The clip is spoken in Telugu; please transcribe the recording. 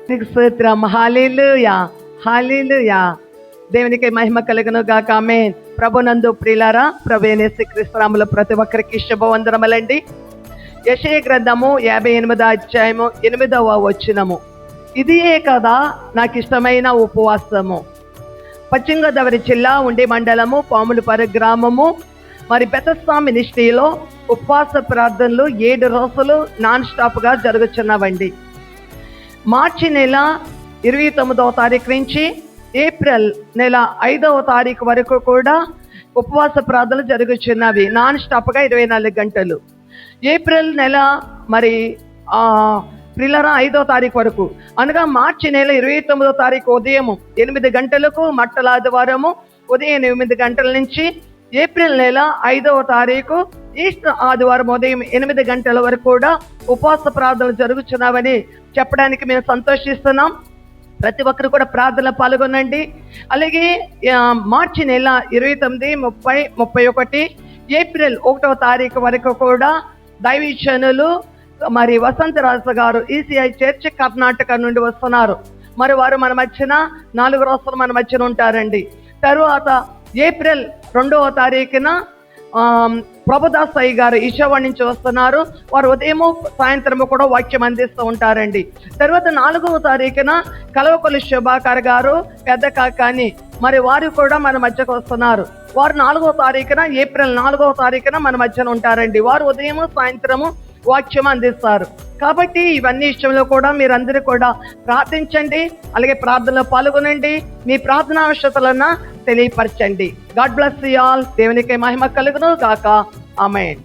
నీకు స్తోత్రం. హల్లెలూయా, హల్లెలూయా. దేవునికి మహిమ కలుగును గాక. ఆమేన్. ప్రభునందు ప్రియులారా, ప్రభు అయిన యేసుక్రీస్తు నామములో ప్రతి ఒక్కరికి శుభవందనములండి. యెషయా గ్రంథము 58వ అధ్యాయము 8వ వచనము. ఇదియే కదా నాకు ఇష్టమైన ఉపవాసము. పశ్చిమ గోదావరి జిల్లా ఉండి మండలము పాములపాడు గ్రామము మరి బెతస్దా మినిస్ట్రీలో ఉపవాస ప్రార్థనలు 7 రోజులు నాన్ స్టాప్గా జరుగుతున్నవండి. మార్చి నెల 29వ తారీఖు నుంచి ఏప్రిల్ నెల 5వ తారీఖు వరకు కూడా ఉపవాస ప్రార్థనలు జరుగుతున్నవి నాన్ స్టాప్గా 24 గంటలు. ఏప్రిల్ నెల మరి ప్రియులారా 5వ తారీఖు వరకు, అనగా మార్చి నెల 29వ తారీఖు ఉదయం 8 గంటలకు మట్టల ఆదివారము ఉదయం 8 గంటల నుంచి ఏప్రిల్ నెల 5వ తారీఖు ఈస్టర్ ఆదివారం ఉదయం 8 గంటల వరకు కూడా ఉపవాస ప్రార్థనలు జరుగుతున్నావని చెప్పడానికి మేము సంతోషిస్తున్నాం. ప్రతి ఒక్కరు కూడా ప్రార్థనలో పాల్గొనండి. అలాగే మార్చి నెల 29, 30, 31, ఏప్రిల్ 1వ తారీఖు వరకు కూడా దైవజనులు మరి వసంతరాజు గారు ఈసీఐ చర్చ్ కర్ణాటక నుండి వస్తున్నారు. మరి వారు మన మధ్యన 4 రోజులు మన మధ్యన ఉంటారండి. తరువాత ఏప్రిల్ 2వ తారీఖున ప్రభుదాస్ అయ్య గారు ఈశావాణి నుంచి వస్తున్నారు. వారు ఉదయము సాయంత్రము కూడా వాక్యం అందిస్తూ ఉంటారండి. తర్వాత 4వ తారీఖున కలవకొల్లి శుభాకర్ గారు పెద్ద కాకాని మరి వారు కూడా మన మధ్యకు వస్తున్నారు. వారు 4వ తారీఖున ఏప్రిల్ 4వ తారీఖున మన మధ్యన ఉంటారండి. వారు ఉదయము సాయంత్రము వాక్యం అందిస్తారు. కాబట్టి ఇవన్నీ విషయంలో కూడా మీరందరూ కూడా ప్రార్థించండి. అలాగే ప్రార్థనలో పాల్గొనండి. మీ ప్రార్థనా అవసరతలను తెలియపరచండి. God bless you all. దేవునికి మహిమ కలుగును గాక. ఆమేన్.